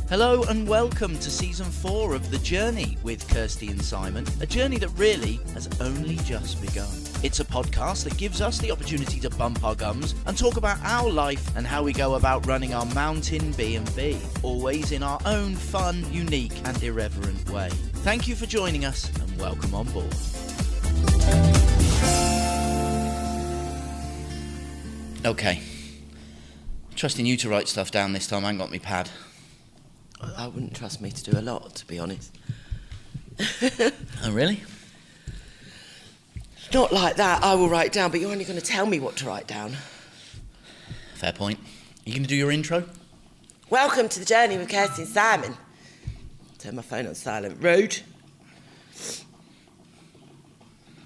Hello and welcome to Season 4 of The Journey with Kirsty and Simon, a journey that really has only just begun. It's a podcast that gives us the opportunity to bump our gums and talk about our life and how we go about running our mountain B&B, always in our own fun, unique and irreverent way. Thank you for joining us and welcome on board. Okay, trusting you to write stuff down this time. I ain't got me pad. I wouldn't trust me to do a lot, to be honest. Oh, really? Not like that. I will write down, but you're only going to tell me what to write down. Fair point. You going to do your intro? Welcome to The Journey with Kirsty and Simon. Turn my phone on silent. Rude.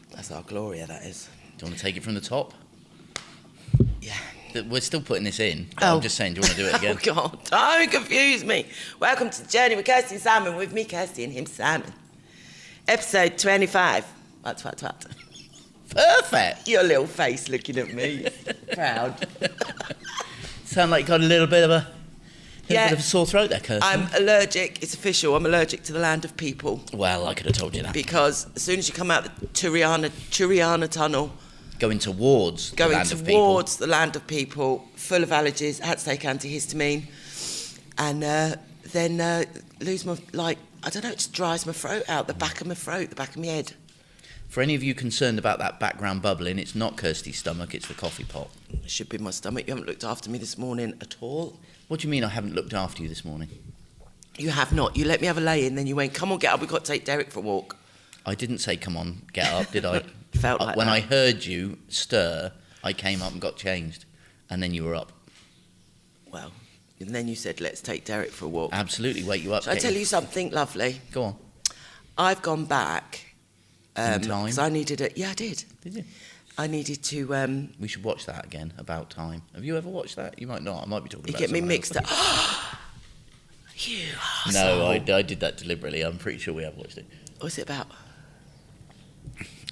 That's our Gloria, that is. Do you want to take it from the top? Yeah. We're still putting this in. I'm just saying, do you want to do it again? Oh, God, don't confuse me. Welcome to The Journey with Kirsty and Simon, with me, Kirsty, and him, Simon. Episode 25. What? Perfect. Your little face looking at me. Proud. Sound like you got a little bit of a sore throat there, Kirsty. I'm allergic. It's official. I'm allergic to the land of people. Well, I could have told you that. Because as soon as you come out the Turiana tunnel, Going towards the land of people, full of allergies. I had to take antihistamine, and then lose my, I don't know, it just dries my throat out, the back of my throat, the back of my head. For any of you concerned about that background bubbling, it's not Kirsty's stomach, it's the coffee pot. It should be my stomach. You haven't looked after me this morning at all. What do you mean I haven't looked after you this morning? You have not. You let me have a lay-in, then you went, come on, get up, we've got to take Derek for a walk. I didn't say, come on, get up, did I? Felt like when that. I heard you stir, I came up and got changed, and then you were up. Well, and then you said, let's take Derek for a walk. Absolutely, wake you up. Shall I tell you something lovely? Go on. I've gone back. In time? Because I needed it. Yeah, I did. Did you? I needed to... We should watch that again, About Time. Have you ever watched that? You might not. I might be talking about You get me someone mixed else. up. You arsehole. No, I did that deliberately. I'm pretty sure we have watched it. What's it about?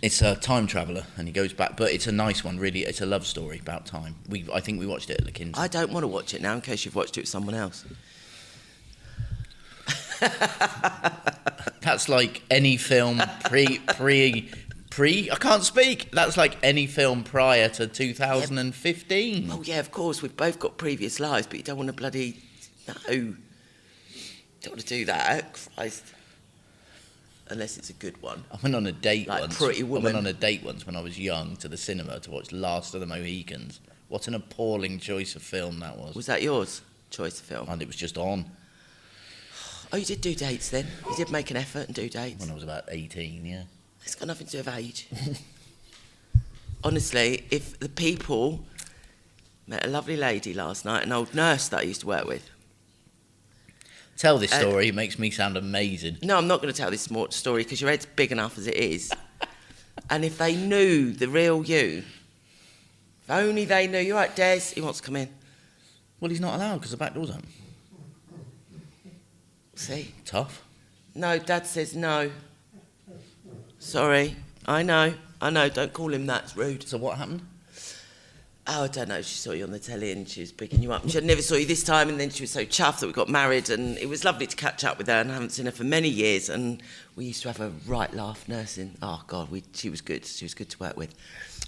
It's a time traveller, and he goes back, but it's a nice one, really. It's a love story about time. I think we watched it at the Kinsey. I don't want to watch it now in case you've watched it with someone else. That's like any film I can't speak. That's like any film prior to 2015. Oh, yeah, of course. We've both got previous lives, but you don't want to bloody... No. Don't want to do that. Christ. Unless it's a good one. I went on a date once. Pretty Woman. I went on a date once when I was young to the cinema to watch Last of the Mohicans. What an appalling choice of film that was. Was that yours? Choice of film? And it was just on. Oh, you did do dates then? You did make an effort and do dates? When I was about 18, yeah. It's got nothing to do with age. Honestly, if the people... Met a lovely lady last night, an old nurse that I used to work with. Tell this story, it makes me sound amazing. No, I'm not going to tell this story because your head's big enough as it is. And if they knew the real you, if only they knew. You're right, Des, he wants to come in. Well, he's not allowed because the back door's open. See? Tough. No, Dad says no. Sorry, I know, don't call him that, it's rude. So what happened? Oh, I don't know, she saw you on the telly and she was picking you up. She never saw you this time, and then she was so chuffed that we got married, and it was lovely to catch up with her, and I haven't seen her for many years, and we used to have a right laugh nursing. Oh, God, she was good. She was good to work with.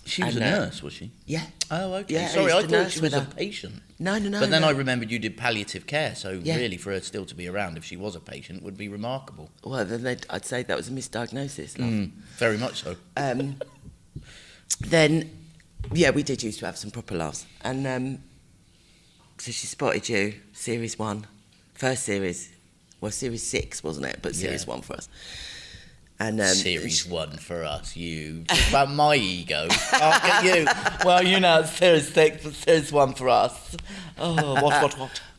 She was a nurse, was she? Yeah. Oh, okay. Yeah, Sorry, I to thought nurse she was with a her. patient. No. But then I remembered you did palliative care, so Yeah. really for her still to be around, if she was a patient, would be remarkable. Well, then I'd say that was a misdiagnosis, love. Very much so. Then, yeah, we did used to have some proper laughs. And so she spotted you, Series 1, first series. Well, Series 6, wasn't it? But Series 1 for us. And Series 1 for us, you. Talk about my ego. I'll get you. Well, you know, it's Series 6, but Series 1 for us. Oh,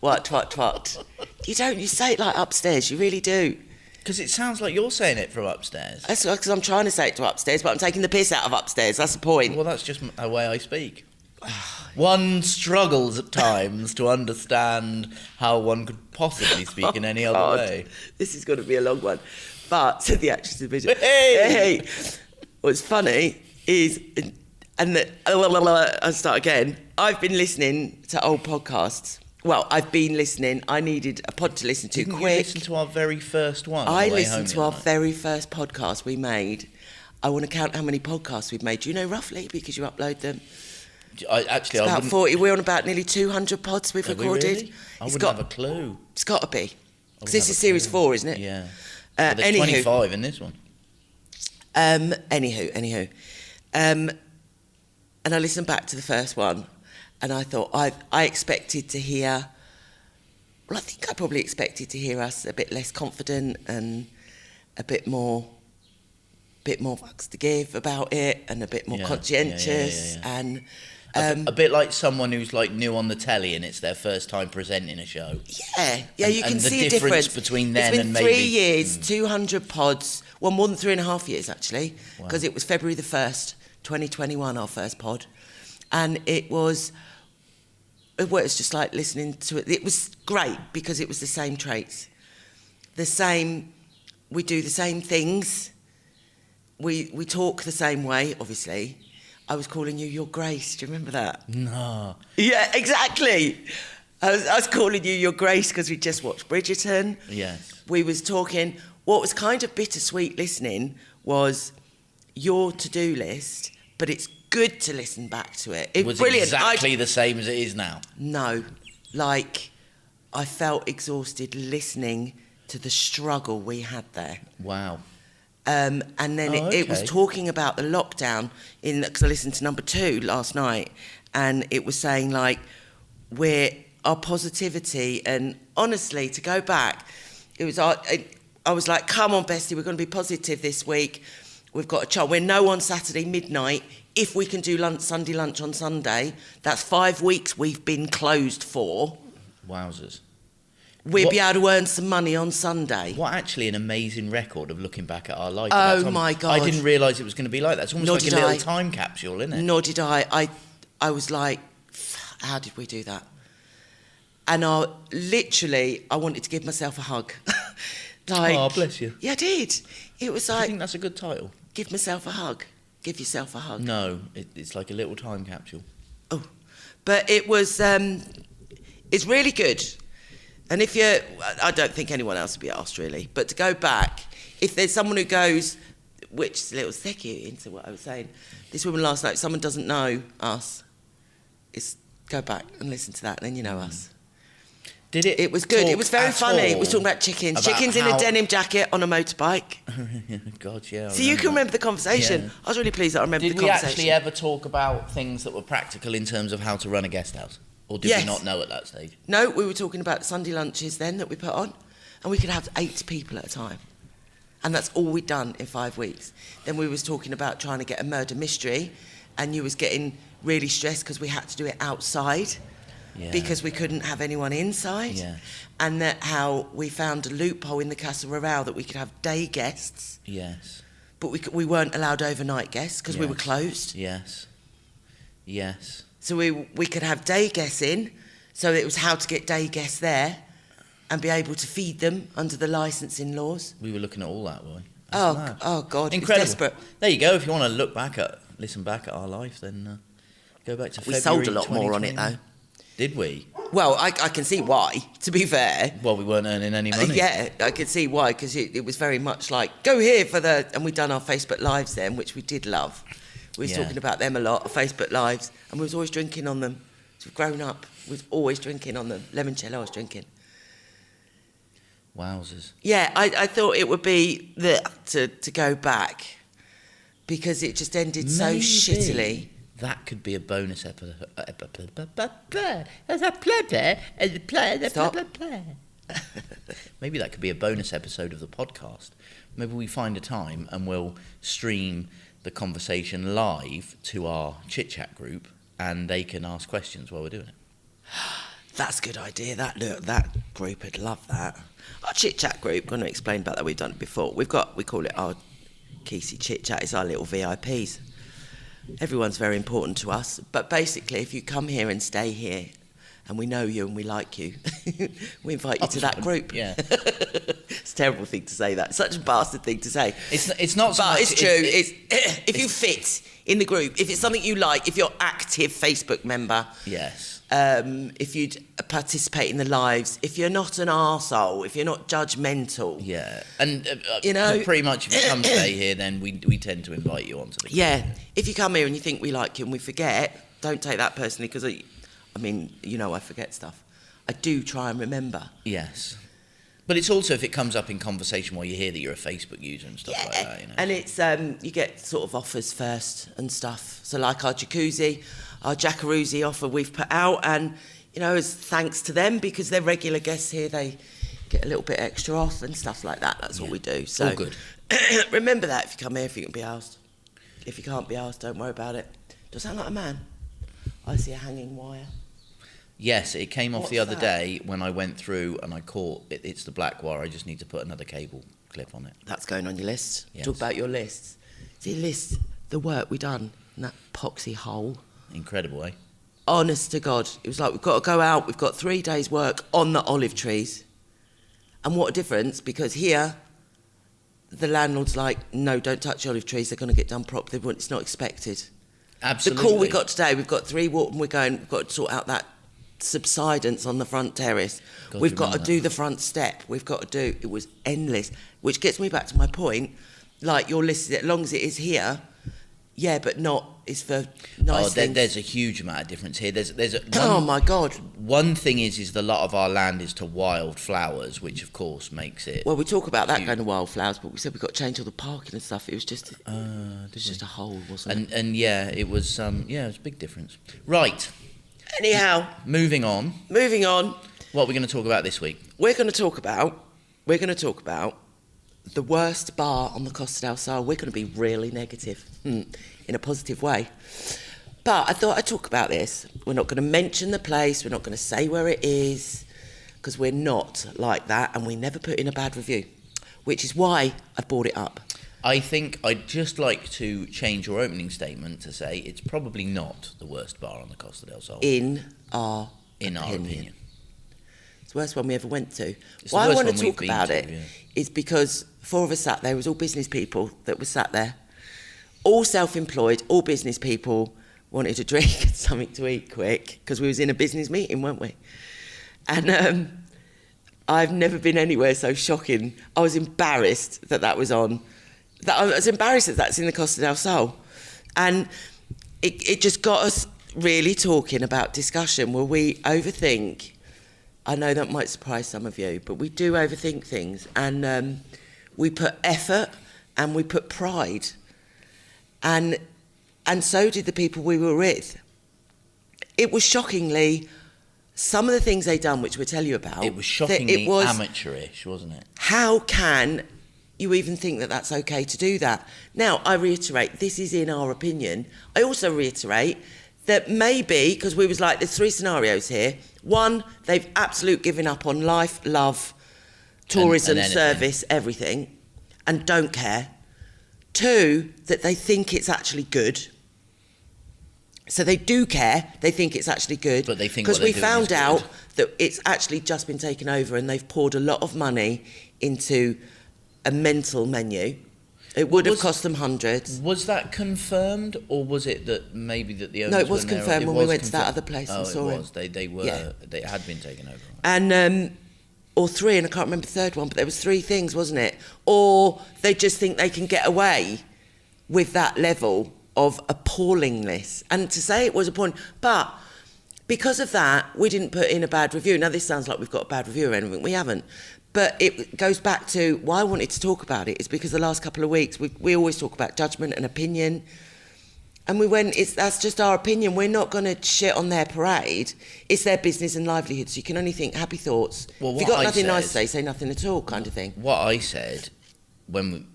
what? You say it like upstairs, you really do. Because it sounds like you're saying it from upstairs. That's because I'm trying to say it to upstairs, but I'm taking the piss out of upstairs, that's the point. Well, that's just the way I speak. One struggles at times to understand how one could possibly speak in any other way. This is going to be a long one. But, said the actress in the video, Hey! What's funny is, I'll start again, I've been listening to old podcasts Well, I've been listening. I needed a pod to listen to Didn't quick. you listen to our very first one? I listened to our very first podcast we made. I want to count how many podcasts we've made. Do you know roughly? Because you upload them. It's about 40. We're on about nearly 200 pods we've recorded. Really? I wouldn't have a clue. It's got to be. Because this is series 4, isn't it? Yeah. Well, there's 25 in this one. Anywho. And I listened back to the first one, and I thought I expected to hear. Well, I think I probably expected to hear us a bit less confident and a bit more fucks to give about it, and a bit more conscientious and. A bit like someone who's like new on the telly and it's their first time presenting a show. Yeah, you can see a difference between then and maybe. It's been 3 years, 200 pods. Well, more than 3.5 years actually, because it was February the 1st, 2021, our first pod, and it was just like listening to it. It was great because it was the same traits, we do the same things, we talk the same way, obviously. I was calling you Your Grace. Do you remember that? No. Yeah, exactly. I was calling you Your Grace because we just watched Bridgerton. Yes. We was talking. What was kind of bittersweet listening was your to-do list, but it's good to listen back to it. It was brilliant. Exactly the same as it is now. No, like I felt exhausted listening to the struggle we had there. Wow. And then it was talking about the lockdown because I listened to number 2 last night, and it was saying like our positivity, and honestly to go back, it was I was like, come on Bestie, we're going to be positive this week. We've got a child. We're no on Saturday midnight. If we can do Sunday lunch on Sunday, that's 5 weeks we've been closed for. Wowzers. We'll be able to earn some money on Sunday. What actually an amazing record of looking back at our life. Oh my God. I didn't realise it was going to be like that. It's almost like a little time capsule, isn't it? Nor did I. I was like, how did we do that? And I wanted to give myself a hug. Like, oh, bless you. Yeah, I did. It was like... Do you think that's a good title? Give myself a hug. Give yourself a hug. No, it's like a little time capsule. Oh. But it was... it's really good. And if you're... I don't think anyone else would be asked, really. But to go back, if there's someone who goes... Which is a little segue into what I was saying. This woman last night, someone doesn't know us. Go back and listen to that, and then you know us. Did it? It was good. It was very funny. We were talking about chickens. Chickens in a denim jacket on a motorbike. God, yeah. So you can remember the conversation. Yeah. I was really pleased that I remember the conversation. Did we actually ever talk about things that were practical in terms of how to run a guest house? Or did we not know at that stage? No, we were talking about Sunday lunches then that we put on. And we could have 8 people at a time. And that's all we'd done in 5 weeks. Then we was talking about trying to get a murder mystery. And you was getting really stressed because we had to do it outside. Yeah. Because we couldn't have anyone inside. Yeah. And that how we found a loophole in the Casa Rural that we could have day guests. Yes. But we weren't allowed overnight guests because we were closed. Yes. Yes. So we could have day guests in. So it was how to get day guests there and be able to feed them under the licensing laws. We were looking at all that, were we? Oh God. Incredible. Desperate. There you go. If you want to listen back at our life, then go back to February. We sold a lot more on it though. Did we? Well, I can see why, to be fair. Well, we weren't earning any money. Yeah, I can see why, because it was very much like, go here for the... And we'd done our Facebook Lives then, which we did love. We was talking about them a lot, our Facebook Lives, and we was always drinking on them. So we've grown up, we was always drinking on them. Limoncello I was drinking. Wowzers. Yeah, I thought it would be to go back, because it just ended so shittily. That could be a bonus episode. Stop. Maybe that could be a bonus episode of the podcast. Maybe we find a time and we'll stream the conversation live to our chit-chat group and they can ask questions while we're doing it. That's a good idea. That group would love that. Our chit-chat group, going to explain about that, we've done it before. We call it our Kesey chit-chat. It's our little VIPs. Everyone's very important to us, but basically if you come here and stay here and we know you and we like you, we invite you to that group. Yeah. It's a terrible thing to say that. It's such a bastard thing to say. It's not so but much, it's true. If you fit in the group, if it's something you like, if you're active Facebook member, yes, if you'd participate in the lives, if you're not an arsehole, if you're not judgmental. Yeah, and you know, pretty much if you come stay here, then we tend to invite you onto the club. Yeah, if you come here and you think we like you and we forget, don't take that personally, because I mean, you know, I forget stuff. I do try and remember. Yes. But it's also if it comes up in conversation while you hear that you're a Facebook user and stuff like that, you know. And it's you get sort of offers first and stuff. So like our jacuzzi offer we've put out, and you know, as thanks to them, because they're regular guests here, they get a little bit extra off and stuff like that. That's what we do. So all good. Remember that if you come here, if you can be asked. If you can't be asked, don't worry about it. Does that sound like a man? I see a hanging wire. Yes, it came off What's the other that? day when I went through and I caught it. It's the black wire. I just need to put another cable clip on it. That's going on your list. Yes. Talk about your lists. See, list the work we done in that poxy hole. Incredible, eh? Honest to God, it was like, we've got to go out. We've got 3 days' work on the olive trees, and what a difference! Because here, the landlord's like, no, don't touch the olive trees. They're going to get done properly. It's not expected. Absolutely. The call we got today, we've got 3 water, and we've got to sort out that subsidence on the front terrace. We've got to do the front step. We've got to do. It was endless, which gets me back to my point. Like, your list, as long as it is here, yeah, but not. It's for nice things. There's a huge amount of difference here. Oh my God! One thing is the lot of our land is to wildflowers, which of course makes it. Well, we talk about that kind of wildflowers, but we said we've got to change all the parking and stuff. It was just, just a hole, wasn't it? And yeah, it was. Yeah, it was a big difference. Right. Anyhow, moving on. What are we going to talk about this week? We're going to talk about the worst bar on the Costa del Sol. We're going to be really negative, in a positive way. But I thought I'd talk about this. We're not going to mention the place. We're not going to say where it is, because we're not like that, and we never put in a bad review, which is why I brought it up. I think I'd just like to change your opening statement to say it's probably not the worst bar on the Costa del Sol. In our opinion. It's the worst one we ever went to. Why I want to talk about it is because 4 of us sat there. It was all business people that were sat there. All self-employed, all business people, wanted a drink and something to eat quick, because we was in a business meeting, weren't we? And I've never been anywhere so shocking. I was embarrassed that was on. I was embarrassed that that's in the Costa del Sol. And it just got us really talking about discussion. Will we overthink? I know that might surprise some of you, but we do overthink things. And we put effort and we put pride. And so did the people we were with. It was shockingly, some of the things they done, which we'll tell you about. It was shockingly amateurish, wasn't it? How can you even think that that's okay to do that? Now, I reiterate, this is in our opinion. I also reiterate that maybe, because we was like, there's 3 scenarios here. 1, they've absolute given up on life, love, tourism, and service, everything, and don't care. 2, that they think it's actually good. So they do care, they think it's actually good. But they think because we found out good. that it's actually just been taken over and they've poured a lot of money into a mental menu. It would have cost them hundreds. Was that confirmed, or was it that maybe that the owners? No, it was confirmed when we went to that other place and saw it was. They were. Yeah. They had been taken over. And or 3, and I can't remember the third one, but there was 3 things, wasn't it? Or they just think they can get away with that level of appallingness. And to say it was appalling, but because of that, we didn't put in a bad review. Now, this sounds like we've got a bad review or anything. We haven't. But it goes back to why I wanted to talk about it is because the last couple of weeks, we always talk about judgment and opinion. And we went, that's just our opinion. We're not going to shit on their parade. It's their business and livelihood. So you can only think happy thoughts. Well, if you've got nothing nice to say nothing at all, kind of thing. What I said when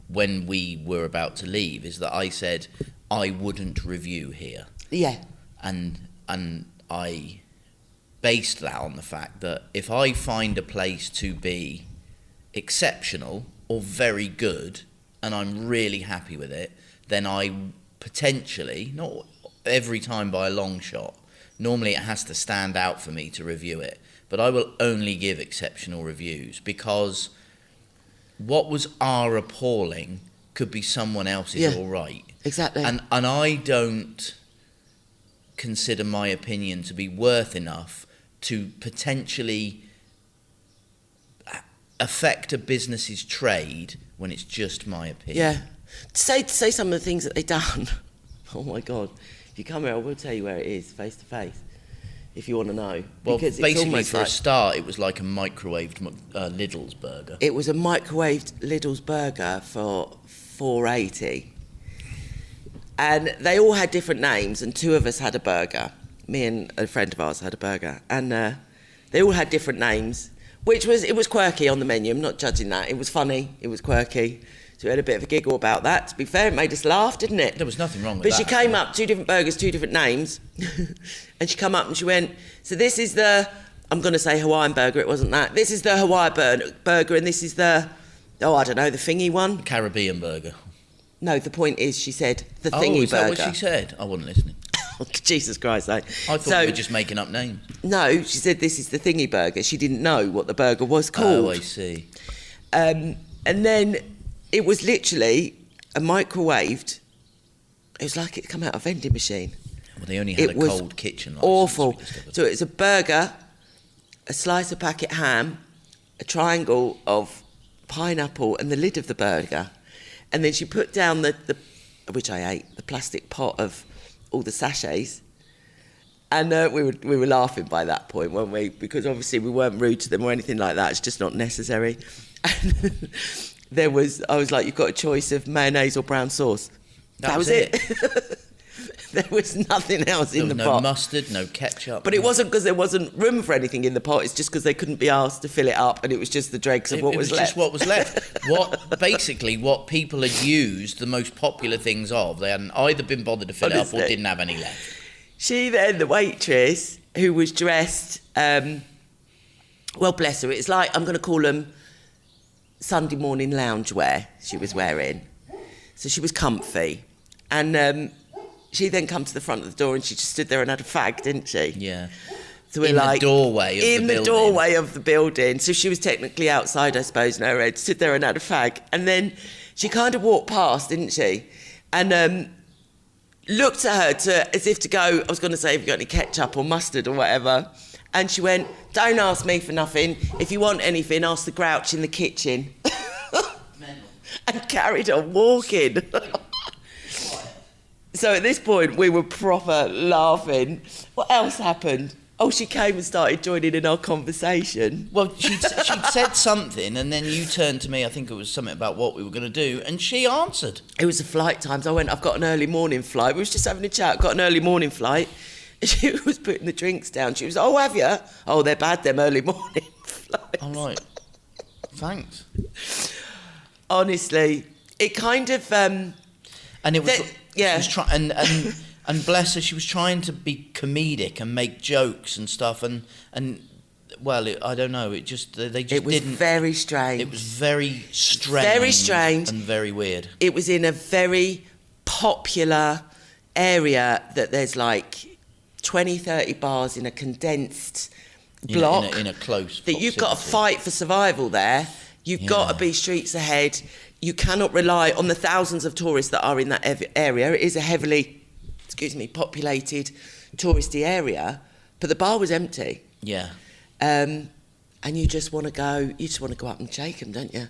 we were about to leave is that I said I wouldn't review here. Yeah. And I based that on the fact that if I find a place to be exceptional or very good and I'm really happy with it, then I potentially, not every time by a long shot, normally it has to stand out for me to review it, but I will only give exceptional reviews because what was our appalling could be someone else's all right. Exactly. And I don't consider my opinion to be worth enough to potentially affect a business's trade when it's just my opinion. Yeah. To say some of the things that they've done. Oh my God. If you come here, I will tell you where it is, face to face, if you want to know. Well, because basically, for a start, it was like a microwaved Lidl's burger. It was a microwaved Lidl's burger for $4.80. And they all had different names, and two of us had a burger. Me and a friend of ours had a burger. And they all had different names, it was quirky on the menu. I'm not judging that. It was funny. It was quirky. So we had a bit of a giggle about that. To be fair, it made us laugh, didn't it? There was nothing wrong with but that. But she came up, two different burgers, two different names. And she come up and she went, so this is the, I'm going to say Hawaiian burger, it wasn't that. This is the Hawaii burger, and this is the, I don't know, the thingy one. Caribbean burger. No, the point is, she said, the thingy burger. Oh, is that what she said? I wasn't listening. Jesus Christ, though. I thought we were just making up names. No, she said this is the thingy burger. She didn't know what the burger was called. Oh, I see. And then it was literally a microwaved. It was like it come out of a vending machine. Well, they only had a cold kitchen license. Awful. So it's a burger, a slice of packet ham, a triangle of pineapple, and the lid of the burger. And then she put down the which I ate, the plastic pot of all the sachets. And we were laughing by that point, weren't we? Because obviously we weren't rude to them or anything like that. It's just not necessary. And I was like, you've got a choice of mayonnaise or brown sauce. That was it. There was nothing else in the pot. No mustard, no ketchup. But it wasn't because there wasn't room for anything in the pot. It's just because they couldn't be asked to fill it up, and it was just the dregs of what was left. Just what was left. What people had used, the most popular things of, they hadn't either been bothered to fill it up or didn't have any left. She then, the waitress, who was dressed, well, bless her, it's like, I'm going to call them Sunday morning loungewear she was wearing. So she was comfy. And she then come to the front of the door and she just stood there and had a fag, didn't she? Yeah. So we're in like... the doorway of the building. In the doorway of the building. So she was technically outside, I suppose, in her head, stood there and had a fag. And then she kind of walked past, didn't she? And looked at her as if to go, I was going to say, have you got any ketchup or mustard or whatever? And she went, don't ask me for nothing. If you want anything, ask the grouch in the kitchen. And carried on walking. So at this point, we were proper laughing. What else happened? Oh, she came and started joining in our conversation. Well, she'd said something, and then you turned to me, I think it was something about what we were going to do, and she answered. It was the flight times. I went, I've got an early morning flight. We was just having a chat, got an early morning flight. And she was putting the drinks down. She was, oh, have you? Oh, they're bad, them early morning flights. I'm like, thanks. Honestly, it kind of... and it was... yeah. She was and bless her, she was trying to be comedic and make jokes and stuff, and well, I don't know, it just they just didn't. It was very strange. It was very strange. Very strange and very weird. It was in a very popular area that there's like 20, 30 bars in a condensed block. In a close that you've got to fight for survival there. You've got to be streets ahead. You cannot rely on the thousands of tourists that are in that area. It is a heavily, populated touristy area, but the bar was empty. Yeah. And you just want to go up and shake them, don't you?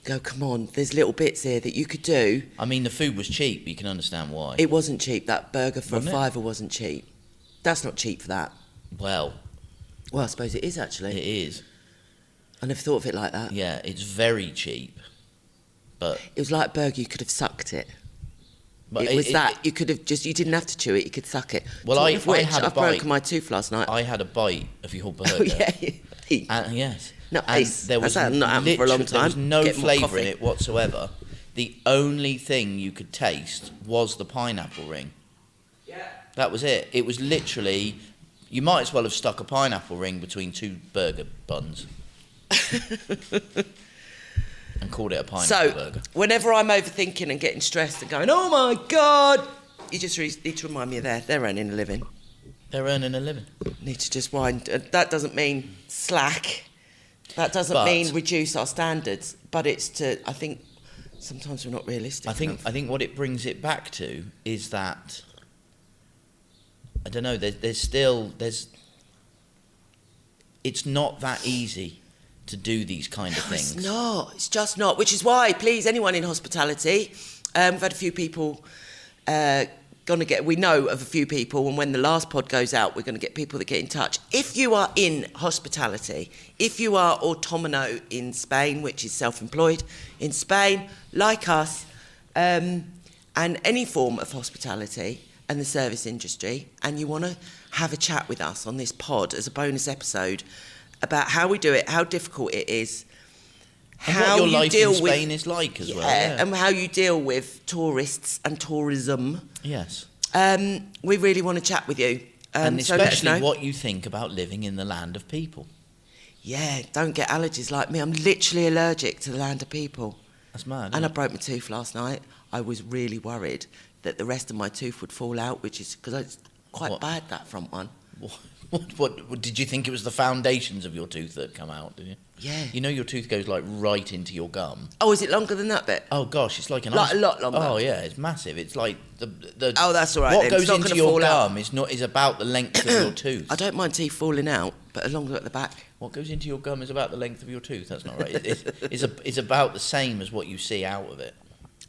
Go, come on, there's little bits here that you could do. I mean, the food was cheap, you can understand why. It wasn't cheap. That burger for Wasn't a £5 wasn't cheap. That's not cheap for that. Well, I suppose it is, actually. it is. I never thought of it like that. Yeah, it's very cheap, but... It was like a burger, you could have sucked it. But you could have just, you didn't have to chew it, you could suck it. Well, I had a bite. I've broken my tooth last night. I had a bite of your burger. Oh, yeah. Yes. No, and Ace. there was That's not happened for a long time. There was no Get more flavour coffee. in it whatsoever. The only thing you could taste was the pineapple ring. Yeah. That was it. It was literally... You might as well have stuck a pineapple ring between two burger buns. And called it a pineapple burger. Whenever I'm overthinking and getting stressed and going, oh my God, you just need to remind me of that. They're earning a living. They're earning a living. Need to just wind. That doesn't mean slack. That doesn't mean reduce our standards. But it's to, I think, sometimes we're not realistic I think what it brings it back to is that I don't know. There's it's not that easy to do these kind of things. It's not. It's just not. Which is why, please, anyone in hospitality, we've had a few people we know of a few people, and when the last pod goes out, we're going to get people that get in touch. If you are in hospitality, if you are autónomo in Spain, which is self-employed in Spain, like us, and any form of hospitality and the service industry, and you want to have a chat with us on this pod as a bonus episode about how we do it, how difficult it is, and how what your you life deal in Spain with, is like as well. Yeah. And how you deal with tourists and tourism. Yes. We really want to chat with you. And so let us especially know. what you think about living in the land of people. Yeah, don't get allergies like me. I'm literally allergic to the land of people. That's mad. And I broke my tooth last night. I was really worried that the rest of my tooth would fall out, which is because it's quite bad, that front one. What did you think it was the foundations of your tooth that come out, did you? Yeah. You know your tooth goes like right into your gum. Oh, is it longer than that bit? Oh gosh, it's like a lot longer. Oh yeah, it's massive. It's like the Oh, that's all right. What then. goes It's not into gonna your fall gum out. is about the length of your tooth. I don't mind teeth falling out, but as long as they're at the back. What goes into your gum is about the length of your tooth. That's not right. It's about the same as what you see out of it.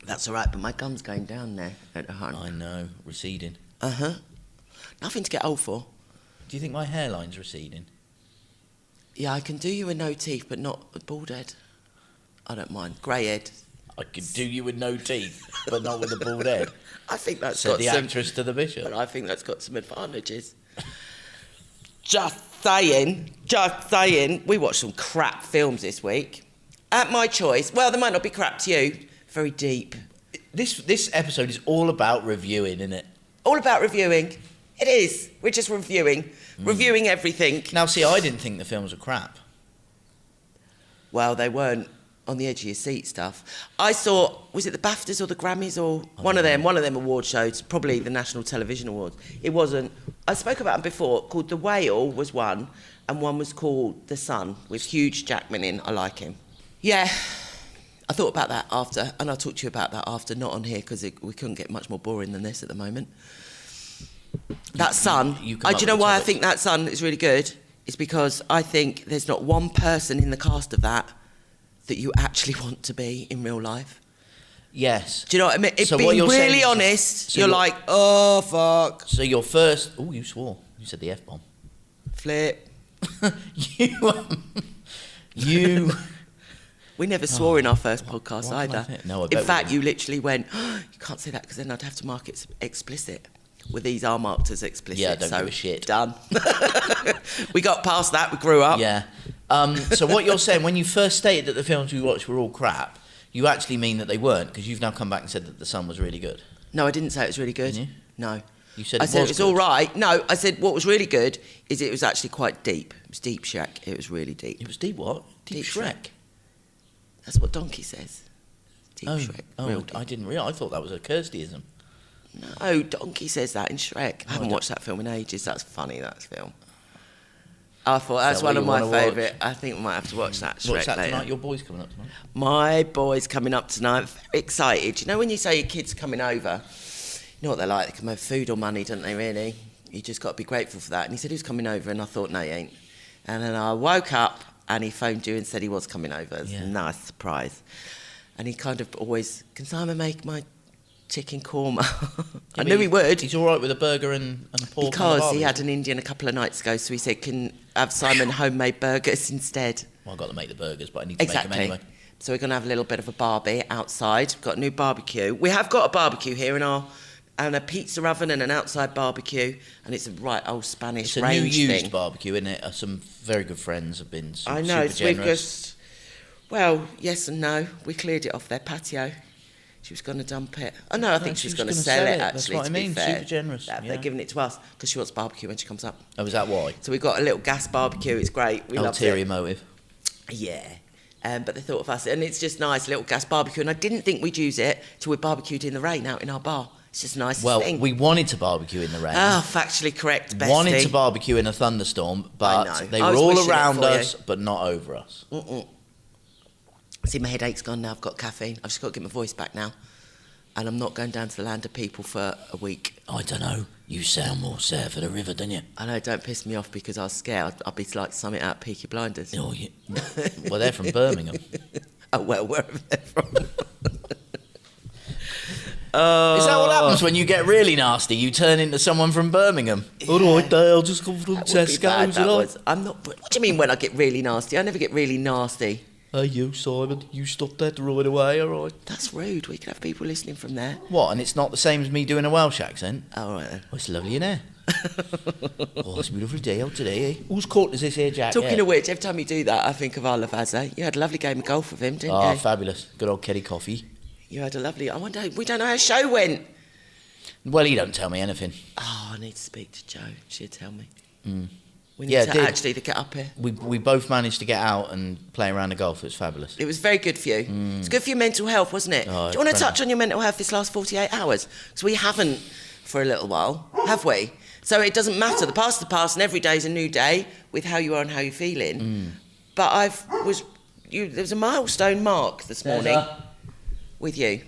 That's all right, but my gum's going down there at the heart. I know, receding. Nothing to get old for. Do you think my hairline's receding? Yeah, I can do you with no teeth, but not a bald head. I don't mind. Grey head. I could do you with no teeth, but not with a bald head. I think that's Said got the some... actress to the bishop. But I think that's got some advantages. Just saying. We watched some crap films this week. At my choice. Well, they might not be crap to you. Very deep. This episode is all about reviewing, isn't it? All about reviewing. It is. We're just reviewing. Reviewing everything. Now, see, I didn't think the films were crap. Well, they weren't on the edge of your seat stuff. I saw, was it the BAFTAs or the Grammys or one of them award shows, probably the National Television Awards. It wasn't. I spoke about them before, called The Whale was one, and one was called The Sun, with Hugh Jackman in. I like him. Yeah. I thought about that after, and I'll talk to you about that after, not on here, because we couldn't get much more boring than this at the moment. That Sun, do you know why I think that Sun is really good? It's because I think there's not one person in the cast of that you actually want to be in real life. Yes. Do you know what I mean? So being really honest, you're like, oh, fuck. So your first... Oh, you swore. You said the F-bomb. Flip. You... We never swore in our first podcast either. No, in fact, you literally went, oh, you can't say that because then I'd have to mark it explicit. Well, these are marked as explicit. Yeah, don't so give a shit. Done. We got past that. We grew up. Yeah. So what you're saying, when you first stated that the films we watched were all crap, you actually mean that they weren't, because you've now come back and said that The Sun was really good. No, I didn't say it was really good. Didn't you? No. You said I said it was good. all right. No, I said what was really good is it was actually quite deep. It was deep Shrek. It was really deep. It was deep what? Deep Shrek. That's what Donkey says. Deep Shrek. Oh, I didn't realise. I thought that was a Kirstyism. No, Donkey says that in Shrek. I haven't watched that film in ages. That's funny, that film. I thought that's one of my favourite. I think we might have to watch that Shrek What's that later. tonight? Your boy's coming up tonight? My boy's coming up tonight. Very excited. You know when you say your kid's coming over, you know what they're like? They come over food or money, don't they, really? You just got to be grateful for that. And he said, who's coming over? And I thought, no, he ain't. And then I woke up and he phoned you and said he was coming over. It was a nice surprise. And he kind of always, can Simon make my chicken korma? I knew he would. He's all right with a burger and pork. Because he had an Indian a couple of nights ago, so he said, can have Simon homemade burgers instead. Well, I've got to make the burgers, but I need to make them anyway. So we're going to have a little bit of a barbie outside. We've got a new barbecue. We have got a barbecue here and a pizza oven and an outside barbecue, and it's a right old Spanish range It's a new used thing. barbecue, isn't it? Some very good friends have been super generous. I know, so we've just... Well, yes and no. We cleared it off their patio. She was going to dump it. Oh, no, I think she was going to sell it, actually, That's what I mean, to be fair. super generous. They're giving it to us because she wants barbecue when she comes up. Oh, is that why? So we've got a little gas barbecue. It's great. We love it. Ulterior motive. Yeah. But they thought of us. And it's just nice, little gas barbecue. And I didn't think we'd use it till we barbecued in the rain out in our bar. It's just a nice thing. Well, we wanted to barbecue in the rain. Oh, factually correct, bestie. Wanted to barbecue in a thunderstorm, but they were all around us, but not over us. See, my headache's gone now. I've got caffeine. I've just got to get my voice back now. and I'm not going down to the land of people for a week. I don't know. You sound more set for the river, don't you? I know, don't piss me off because I was scared. I'd be like something out of Peaky Blinders. Oh, yeah. Well, they're from Birmingham. Oh, well, wherever they're from. Is that what happens when you get really nasty? You turn into someone from Birmingham? Yeah. All right, I'll just come from Tesco's. I'm not. What do you mean when I get really nasty? I never get really nasty. Hey, you, Simon, you stop that right away, all right? That's rude. We could have people listening from there. What, and it's not the same as me doing a Welsh accent? Oh, all right then. Oh, it's lovely in here. Oh, it's a beautiful day out today, eh? Whose court is this here, Jack? Talking of which, every time you do that, I think of our Lavazza. You had a lovely game of golf with him, didn't you? Oh, fabulous. Good old Keddy coffee. You had a lovely... I wonder... We don't know how the show went. Well, he don't tell me anything. Oh, I need to speak to Jo. She'd tell me. Mm. We need to actually get up here. We both managed to get out and play around the golf. It was fabulous. It was very good for you. It's good for your mental health, wasn't it? Oh, do you want to touch on your mental health this last 48 hours? Because we haven't for a little while, have we? So it doesn't matter. The past is the past, and every day is a new day with how you are and how you're feeling. But there was a milestone mark this morning with you.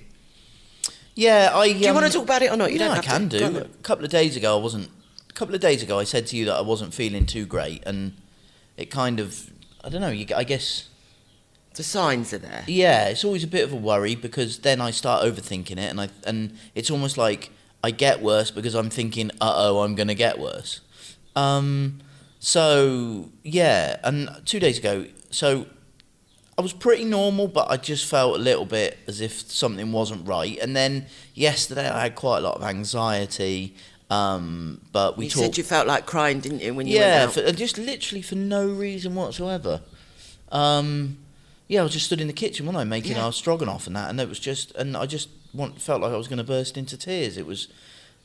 Yeah, do you want to talk about it or not? You don't have I can to. do. A couple of days ago, I said to you that I wasn't feeling too great, and it kind of, I don't know. I guess the signs are there. Yeah, it's always a bit of a worry because then I start overthinking it, and it's almost like I get worse because I'm thinking, I'm going to get worse. So yeah, and 2 days ago, so I was pretty normal, but I just felt a little bit as if something wasn't right. And then yesterday I had quite a lot of anxiety. But you said you felt like crying, didn't you, when you went out? Yeah, just literally for no reason whatsoever. I was just stood in the kitchen, wasn't I, making our stroganoff and that, and it was just, and I just felt like I was going to burst into tears. It was,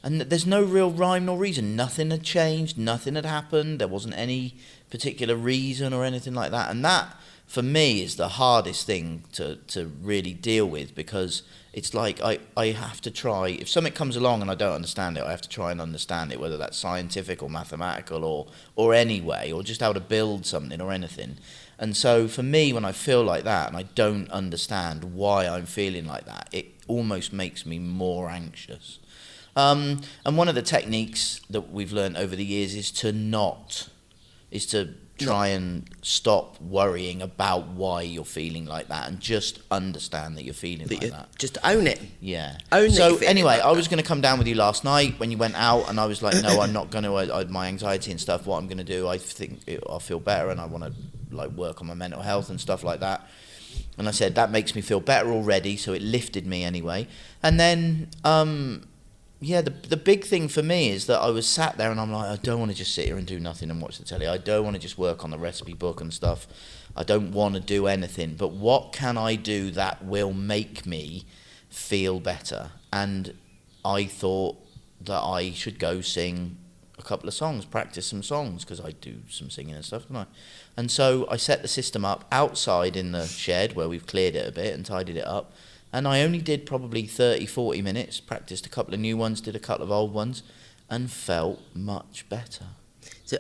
and there's no real rhyme nor reason. Nothing had changed, nothing had happened. There wasn't any particular reason or anything like that, and that, for me, is the hardest thing to really deal with, because it's like I have to try, if something comes along and I don't understand it, I have to try and understand it, whether that's scientific or mathematical or any way, or just how to build something or anything. And so for me, when I feel like that and I don't understand why I'm feeling like that, it almost makes me more anxious. And one of the techniques that we've learned over the years is to try and stop worrying about why you're feeling like that and just understand that you're feeling like that. Just own it. Yeah. So anyway, I was going to come down with you last night when you went out, and I was like, no, I'm not going to. My anxiety and stuff, what I'm going to do, I think I'll feel better, and I want to work on my mental health and stuff like that. And I said, that makes me feel better already, so it lifted me anyway. And then... the big thing for me is that I was sat there and I'm like, I don't want to just sit here and do nothing and watch the telly. I don't want to just work on the recipe book and stuff. I don't want to do anything. But what can I do that will make me feel better? And I thought that I should go sing a couple of songs, practice some songs, because I do some singing and stuff, don't I? And so I set the system up outside in the shed where we've cleared it a bit and tidied it up. And I only did probably 30, 40 minutes, practiced a couple of new ones, did a couple of old ones, and felt much better. So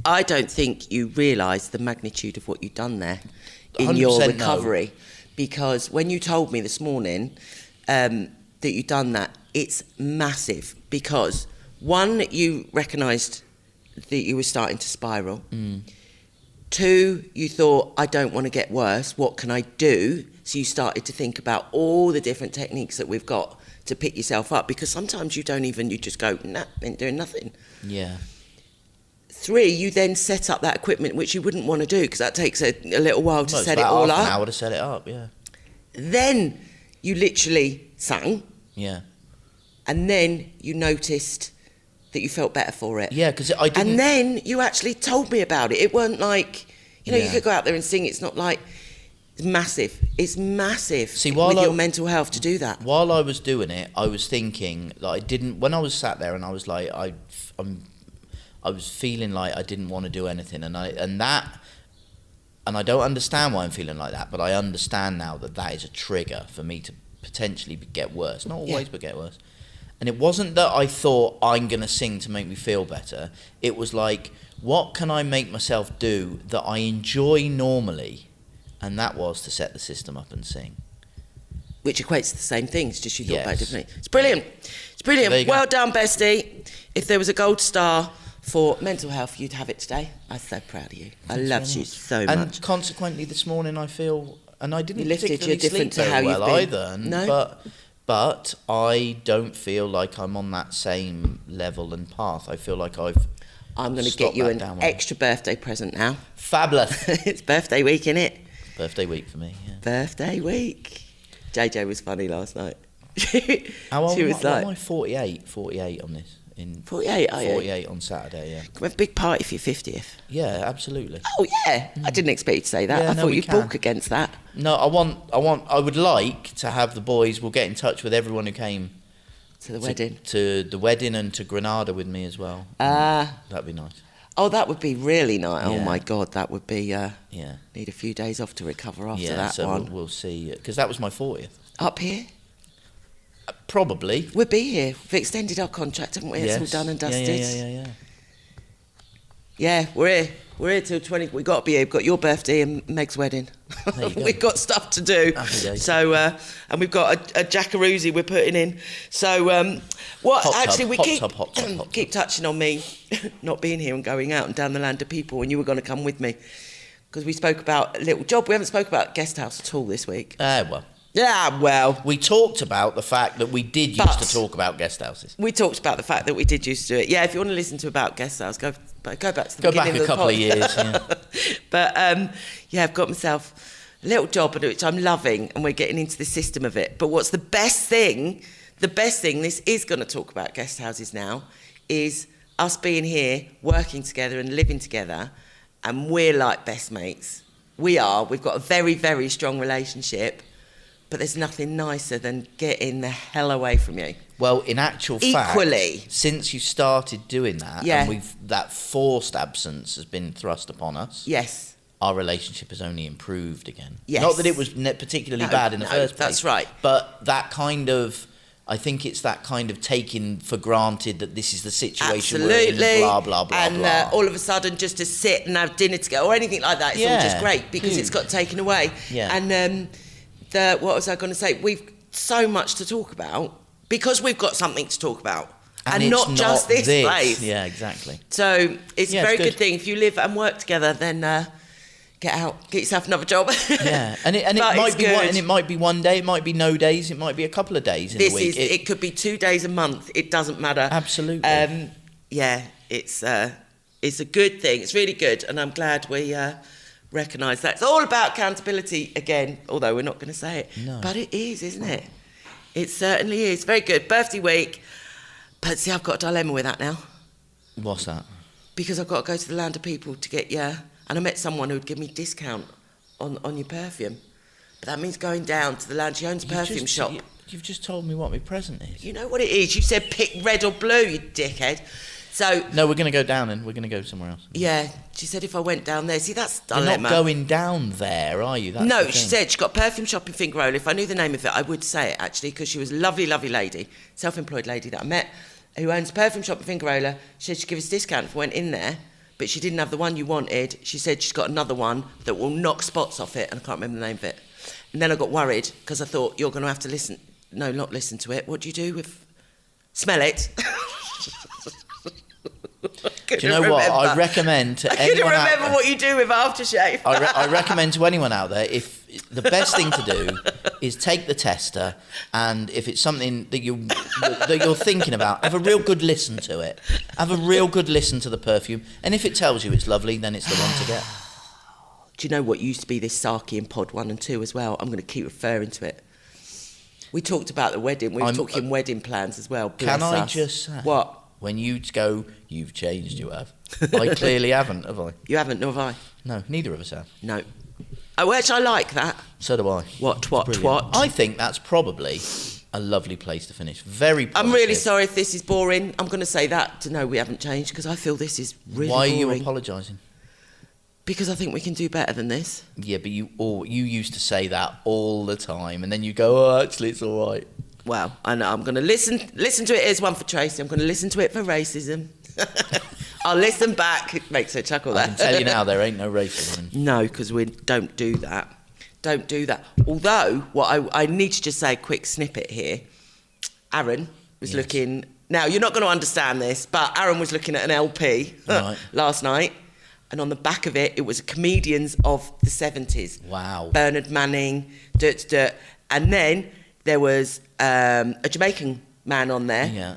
I don't think you realise the magnitude of what you've done there in your recovery. No. Because when you told me this morning that you'd done that, it's massive. Because, one, you recognised that you were starting to spiral. Two, you thought, I don't want to get worse. What can I do? So you started to think about all the different techniques that we've got to pick yourself up, because sometimes you just go, nah, ain't doing nothing. Yeah. Three, you then set up that equipment, which you wouldn't want to do because that takes a little while to set it all up. Half an hour to set it up, yeah. Then you literally sang. Yeah. And then you noticed that you felt better for it. Yeah, because I didn't... And then you actually told me about it. It weren't like, you could go out there and sing. It's not like... It's massive. It's massive. See, with your mental health to do that. While I was doing it, I was thinking that I didn't... When I was sat there and I was like, I was feeling like I didn't want to do anything, and I don't understand why I'm feeling like that, but I understand now that is a trigger for me to potentially get worse. Not always, but get worse. And it wasn't that I thought I'm going to sing to make me feel better. It was like, what can I make myself do that I enjoy normally? And that was to set the system up and sing. which equates to the same things, just you thought about it Yes. differently. It's brilliant. It's brilliant. There you go. Well done, bestie. If there was a gold star for mental health, you'd have it today. I'm so proud of you. I love you so much. And consequently, this morning I feel, and I didn't You lifted, particularly you're different sleep to very how you've well been. either. And- No? But I don't feel like I'm on that same level and path. I feel like I'm going to Stop get you that an down one. extra birthday present now. fabulous. It's birthday week, innit? Birthday week for me. Yeah. Birthday week. JJ was funny last night. How old She am was I? What like, am I? 48 on this. In 48, are you? 48 on Saturday. Yeah. Can we have a big party for your 50th? Yeah, absolutely. Oh, yeah. I didn't expect you to say that. Yeah, I no, thought we you'd can. balk against that. No, I would like to have the boys. We'll get in touch with everyone who came To the wedding. to the wedding and to Granada with me as well. That'd be nice. Oh, that would be really nice. Oh, Yeah. my God, that would be... Yeah. Need a few days off to recover after Yeah, that so one. we'll see. Because that was my 40th. Up here? Probably. We'll be here. We've extended our contract, haven't we? Yes. It's all done and dusted. Yeah. Yeah, we're here. We're here till 20. We've got to be here. We've got your birthday and Meg's wedding. There you go. We've got stuff to do. Happy days. So, and we've got a jackaroozy we're putting in. So, what Hot tub, actually we hot keep tub, hot tub. keep touching on me not being here and going out and down the land of people, and you were going to come with me because we spoke about a little job. We haven't spoke about guest house at all this week. Well. Yeah, well, We talked about the fact that we did used But- to talk about guest houses. we talked about the fact that we did used to do it. Yeah, if you want to listen to about guest house, go back to the Go back beginning a couple the of years. Yeah. But yeah, I've got myself a little job which I'm loving, and we're getting into the system of it. But what's the best thing? This is going to talk about guest houses now, is us being here, working together and living together, and we're like best mates. We are. We've got a very, very strong relationship. But there's nothing nicer than getting the hell away from you. Well, in actual Equally. fact, since you started doing that, Yeah. and that forced absence has been thrust upon us, Yes. our relationship has only improved again. Yes. Not that it was particularly No, bad in the no, first place. that's right. But that kind of, I think it's that kind of taking for granted that this is the situation we're in, Absolutely. blah, blah, blah, and blah. all of a sudden, just to sit and have dinner together or anything like that, it's all just Yeah, great because it's got taken away. Yeah. And what was I going to say? We've so much to talk about because we've got something to talk about. And it's not just this place. Yeah, exactly. So it's Yeah, a very it's good good. thing. If you live and work together, then get out, get yourself another job. Yeah, and it But might it's be good. one, and it might be one day, it might be no days, it might be a couple of days in This the week. is. It could be 2 days a month. It doesn't matter. Absolutely. Yeah, it's a good thing. It's really good, and I'm glad we recognise that. It's all about accountability again, although we're not going to say it. No. But it is, isn't it? It certainly is. Very good. Birthday week. But see, I've got a dilemma with that now What's that? because I've got to go to the land of people to get and I met someone who'd give me discount on your perfume. But that means going down to the land. She owns a perfume shop. You've just told me what my present is. You know what it is. You said pick red or blue, you dickhead. So, No, we're going to go down and we're going to go somewhere else. yeah, she said if I went down there. See, that's You're dilemma. not going down there, are you? That's No, the she thing. said she got a perfume shop in Fingarola. If I knew the name of it, I would say it, actually, because she was a lovely, lovely lady, self-employed lady that I met, who owns a perfume shop in Fingarola. She said she'd give us a discount if we went in there, but she didn't have the one you wanted. She said she's got another one that will knock spots off it, and I can't remember the name of it. And then I got worried, because I thought, you're going to have to listen. No, not listen to it. What do you do with... Smell it. Do you know what? I recommend to I couldn't anyone out remember there, what you do with aftershave. I recommend to anyone out there, if the best thing to do is take the tester, and if it's something that you're thinking about, have a real good listen to it. Have a real good listen to the perfume, and if it tells you it's lovely, then it's the one to get. Do you know what used to be this Saki in Pod 1 and 2 as well? I'm going to keep referring to it. We talked about the wedding. We were talking wedding plans as well. Can Bless I us. just say? What? When you go, you've changed, you have. I clearly haven't, have I? You haven't, nor have I. No, neither of us have. No. Oh, actually, I like that. So do I. What, Brilliant. what? I think that's probably a lovely place to finish. Very positive. I'm really sorry if this is boring. I'm going to say that to know we haven't changed because I feel this is really Why boring. are you apologising? Because I think we can do better than this. Yeah, but you used to say that all the time, and then you go, oh, actually, it's all right. Well, I know. I'm going to listen to it. Here's one for Tracy. I'm going to listen to it for racism. I'll listen back. It makes her chuckle, I that. can tell you now, there ain't no racism. No, because we don't do that. don't do that. Although, what I need to just say a quick snippet here. Aaron was looking... Now, you're not going to understand this, but Aaron was looking at an LP last night, and on the back of it, it was comedians of the 70s. Wow. Bernard Manning, and then there was a Jamaican man on there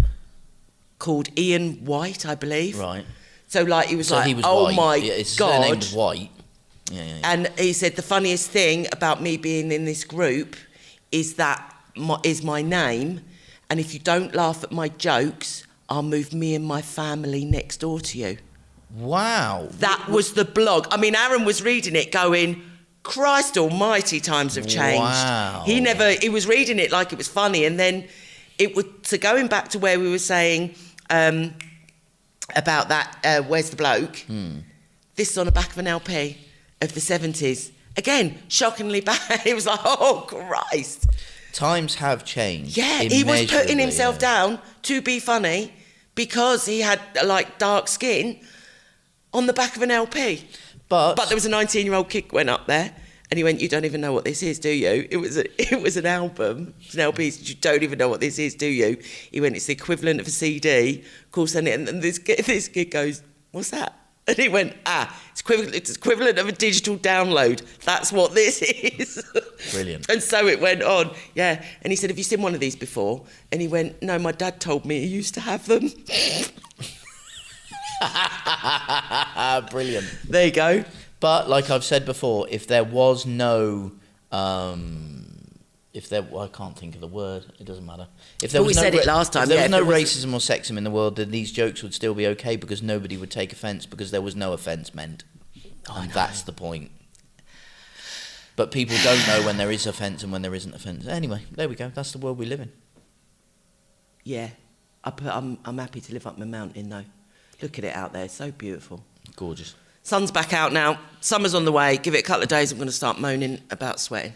called Ian White, I believe. Right. So, like, he was white. my his God. surname was White. Yeah. And he said, the funniest thing about me being in this group is that is my name, and if you don't laugh at my jokes, I'll move me and my family next door to you. Wow. That was the blog. I mean, Aaron was reading it going, Christ almighty, times have changed. Wow. He was reading it like it was funny, and then going back to where we were saying about that, where's the bloke? This is on the back of an LP of the 70s. Again, shockingly bad. It was like, oh, Christ. Times have changed. Yeah, he was putting himself down to be funny because he had, like, dark skin on the back of an LP. But there was a 19-year-old kid went up there and he went, you don't even know what this is, do you? It was an album. It's an LP. He said, you don't even know what this is, do you? He went, it's the equivalent of a CD. Of course, and this kid goes, what's that? And he went, it's equivalent of a digital download. That's what this is. Brilliant. And so it went on, yeah. And he said, have you seen one of these before? And he went, no, my dad told me he used to have them. Brilliant. There you go. But like I've said before, if there was no... I can't think of the word. It doesn't matter. If there we said it last time. If there was no racism or sexism in the world, then these jokes would still be okay because nobody would take offence because there was no offence meant. And that's the point. But people don't know when there is offence and when there isn't offence. Anyway, there we go. That's the world we live in. Yeah. I'm happy to live up my mountain, though. Look at it out there. It's so beautiful. Gorgeous. Sun's back out now. Summer's on the way. Give it a couple of days. I'm going to start moaning about sweating.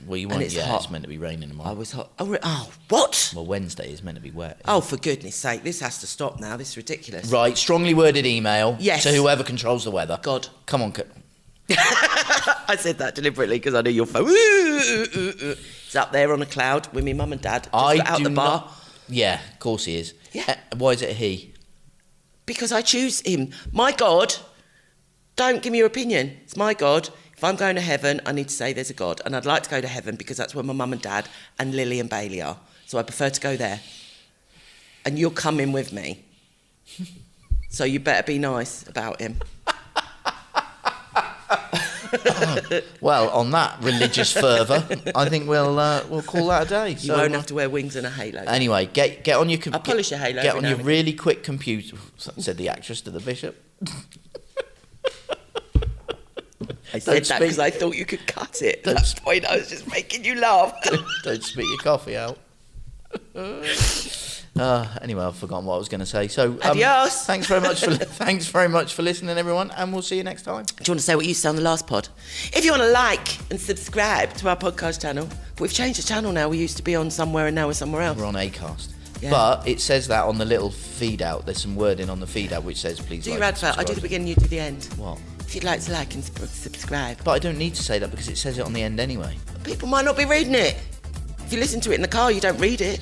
Well, you want, it's meant to be raining tomorrow. I was hot. Oh, what? Well, Wednesday is meant to be wet. Oh, for goodness sake, this has to stop now. This is ridiculous. Right, strongly worded email to whoever controls the weather. God. Come on. I said that deliberately because I knew your phone. It's up there on a cloud with me mum and dad. Just out the bar. Yeah, of course he is. Yeah. Why is it a he? Because I choose him. My God, don't give me your opinion. It's my God. If I'm going to heaven, I need to say there's a God. And I'd like to go to heaven because that's where my mum and dad and Lily and Bailey are. So I prefer to go there. And you're coming with me. So you better be nice about him. Well, on that religious fervour, I think we'll call that a day. You won't have to wear wings and a halo. Anyway, get on your I'll polish a halo. Get on your really quick computer, said the actress to the bishop. I said that because I thought you could cut it. At that point, I was just making you laugh. Don't spit your coffee out. Anyway, I've forgotten what I was going to say. So, adios. Thanks very much for listening, everyone, and we'll see you next time. Do you want to say what you said on the last pod? If you want to like and subscribe to our podcast channel, but we've changed the channel now. We used to be on somewhere, and now we're somewhere else. We're on Acast. Yeah. But it says that on the little feed out. There's some wording on the feed out which says please do like your advert. I do the beginning, you do the end. What? If you'd like to like and subscribe. But I don't need to say that because it says it on the end anyway. People might not be reading it. If you listen to it in the car, you don't read it.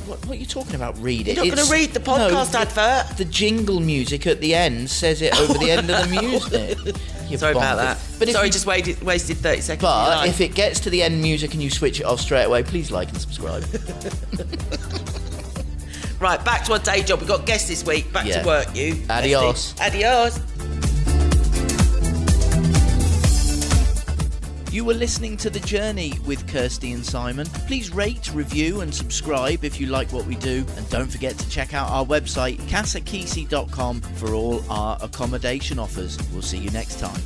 What are you talking about? Read it. You're not going to read the podcast advert. The jingle music at the end says it over the end of the music. Sorry about that. But sorry, just wasted 30 seconds. But if it gets to the end music and you switch it off straight away, please like and subscribe. Right, back to our day job. We've got guests this week. Back to work, you. Adios. Adios. You were listening to The Journey with Kirsty and Simon. Please rate, review and subscribe if you like what we do. And don't forget to check out our website, casakisi.com, for all our accommodation offers. We'll see you next time.